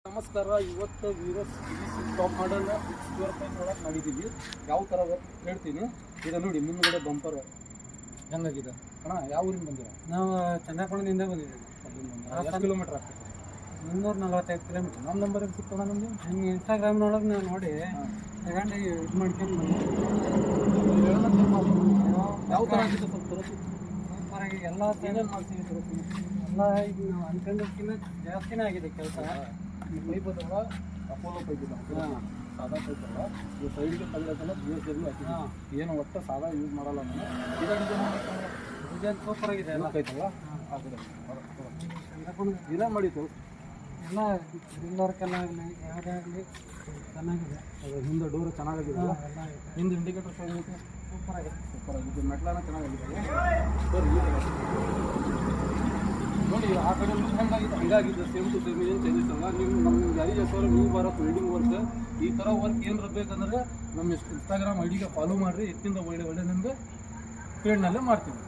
ನಮಸ್ಕಾರ. ಇವತ್ತು ವೀರಸ್ ಟಾಪ್ ಮಾಡಲ್ square pine ಒಳಗೆ ಮಾಡಿದ್ದೀವಿ. ಯಾವ ಥರ ಹೇಳ್ತೀನಿ. ಈಗ ನೋಡಿ ಮುಂದ್ಗಡೆ ಬಂಪರ್ ಹೆಂಗಾಗಿದೆ ಅಣ್ಣ. ಯಾವ ಊರಿಂದ ಬಂದಿರ? ನಾವು ಚಂದ್ರಕೋಣದಿಂದ ಬಂದಿದ್ದೀವಿ. ಎಷ್ಟು ಕಿಲೋಮೀಟ್ರ್ ಆಗ್ತದೆ? 345 ಕಿಲೋಮೀಟ್ರ್. ನಮ್ಮ ನಂಬರ್ ಸಿಕ್ತೋಣ ನಮಗೆ. ನಿಮ್ಗೆ ಇನ್ಸ್ಟಾಗ್ರಾಮ್ನೊಳಗೆ ನಾವು ನೋಡಿ ತಗೊಂಡು ಇದು ಮಾಡ್ಕೊಂಡು ಯಾವ ಥರ ಆಗಿದೆ ಸ್ವಲ್ಪ ತೋರಿಸಿ. ಸೂಪರಾಗಿ ಎಲ್ಲ ಏನೇನು ಮಾಡ್ತೀವಿ ತೋರಿಸಿ. ಎಲ್ಲ ಈಗ ನಾವು ಅನ್ಕೊಂಡಕ್ಕಿಂತ ಜಾಸ್ತಿನೇ ಆಗಿದೆ ಕೆಲಸ. ಈ ಪೈಪ್ ಅದಲ್ಲ, ಅಪೋಲೋ ಪೈಪ್ ಇದೆ, ಸಾದಾ ಪೈಪ್ ಅಲ್ಲ. ಇದು ಸೈಡ್ಗೆ ತಗೊಳ್ಳೋದಲ್ಲ, BSW ಹಾಕಿದ್ವಿ. ಏನು ಒಟ್ಟು ಸಾದಾ ಯೂಸ್ ಮಾಡಲ್ಲ ನಾನು. ಡಿಸೈನ್ ಸೂಪರಾಗಿದೆ ಎಲ್ಲ. ಐತಲ್ಲ ಆಗಿದೆ. ಚಂದ್ರಕೋಣ ದಿನ ಮಾಡಿ ತೋರಿಸಿ. ಎಲ್ಲ ಗ್ರಿಲ್ ವರ್ಕ್ ಎಲ್ಲ ಆಗಲಿ ಯಾವುದೇ ಆಗಲಿ ಚೆನ್ನಾಗಿದೆ. ಅದು ಹಿಂದೆ ಡೋರ್ ಚೆನ್ನಾಗಿದೆ. ಎಲ್ಲ ಹಿಂದೆ ಇಂಡಿಕೇಟರ್ ಚೆನ್ನಾಗಿದೆ. ಸೂಪರಾಗಿದೆ. ಸೂಪರಾಗಿದೆ. ಮೆಟ್ಲಾನ ಚೆನ್ನಾಗಿದೆ. ನೋಡಿ ಆ ಕಡೆ ಹೆಂಗಾಗಿದೆ ಹಂಗಾಗಿದೆ. ಸೇಮ್ ಟು ಸೇಮ್ ಏನು ಚೇಂಜಸ್ ಅಲ್ಲ. ನೀವು ನಮ್ಮ ಗ್ಯಾರೇಜ್ ಹೆಸರು ನೀವು ಭಾರತ್ ವೆಲ್ಡಿಂಗ್ ವರ್ಕ್. ಈ ಥರ ವರ್ಕ್ ಏನಾರ ಬೇಕಂದ್ರೆ ನಮ್ಮ ಇನ್ಸ್ಟಾಗ್ರಾಮ್ ಐಡಿಗೆ ಫಾಲೋ ಮಾಡಿರಿ. ಹೆಚ್ಚಿಂದ ಒಳ್ಳೆ ನಿಮಗೆ ಪೇಡ್ನಲ್ಲೇ ಮಾಡ್ತೀವಿ.